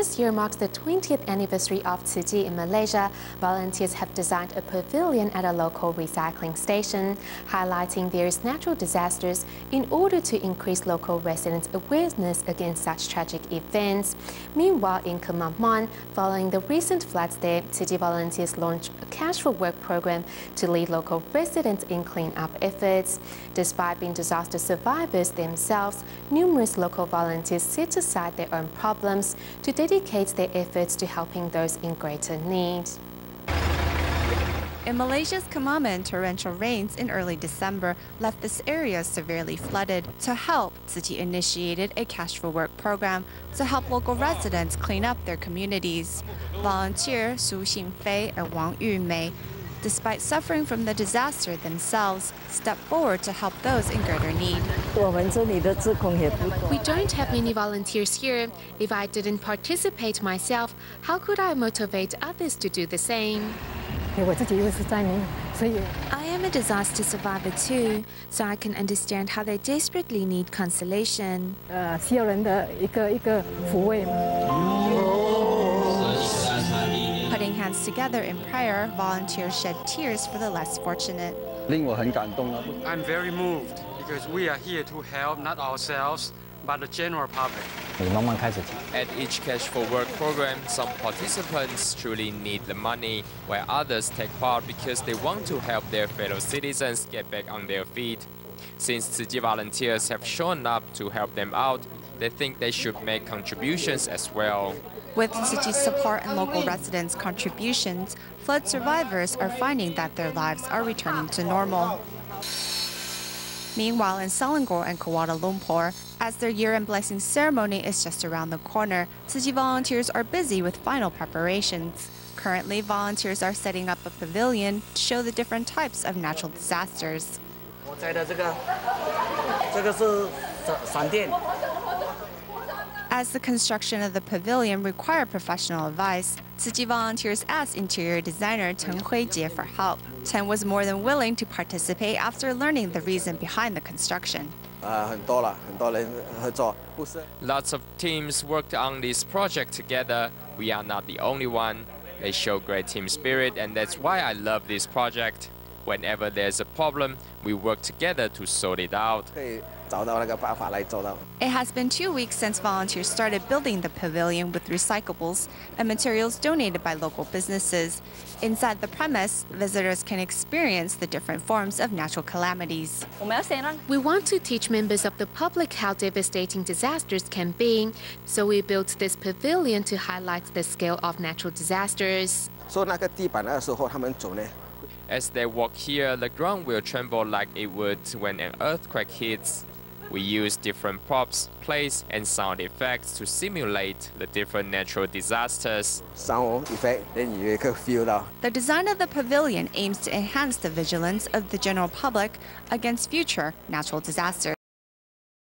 this year marks the 20th anniversary of Tzu Chi in Malaysia, volunteers have designed a pavilion at a local recycling station, highlighting various natural disasters in order to increase local residents' awareness against such tragic events. Meanwhile, in Kemamon, following the recent floods there, Tzu Chi volunteers launched a Cash for Work program to lead local residents in clean-up efforts. Despite being disaster survivors themselves, numerous local volunteers set aside their own problems to dedicate their efforts to helping those in greater need. In Malaysia's Kemamon, torrential rains in early December left this area severely flooded. To help, Tzu Chi initiated a Cash for Work program to help local residents clean up their communities. Volunteer Su Xingfei and Wang Yumei, despite suffering from the disaster themselves, stepped forward to help those in greater need. We don't have many volunteers here. If I didn't participate myself, how could I motivate others to do the same? I am a disaster survivor too, so I can understand how they desperately need consolation. Putting hands together in prayer, volunteers shed tears for the less fortunate. I'm very moved because we are here to help not ourselves, but the general public. At each Cash for Work program, some participants truly need the money, while others take part because they want to help their fellow citizens get back on their feet. Since Tzu Chi volunteers have shown up to help them out, they think they should make contributions as well. With Tzu Chi's support and local residents' contributions, flood survivors are finding that their lives are returning to normal. Meanwhile, in Selangor and Kuala Lumpur, as their year-end blessing ceremony is just around the corner, Tzu Chi volunteers are busy with final preparations. Currently, volunteers are setting up a pavilion to show the different types of natural disasters. As the construction of the pavilion required professional advice, Tzu Chi volunteers asked interior designer Teng Hui-jie for help. Teng was more than willing to participate after learning the reason behind the construction. Lots of teams worked on this project together. We are not the only one. They show great team spirit, and that's why I love this project. Whenever there's a problem, we work together to sort it out. It has been 2 weeks since volunteers started building the pavilion with recyclables and materials donated by local businesses. Inside the premise, visitors can experience the different forms of natural calamities. We want to teach members of the public how devastating disasters can be, so we built this pavilion to highlight the scale of natural disasters. As they walk here, the ground will tremble like it would when an earthquake hits. We use different props, plays, and sound effects to simulate the different natural disasters. The design of the pavilion aims to enhance the vigilance of the general public against future natural disasters.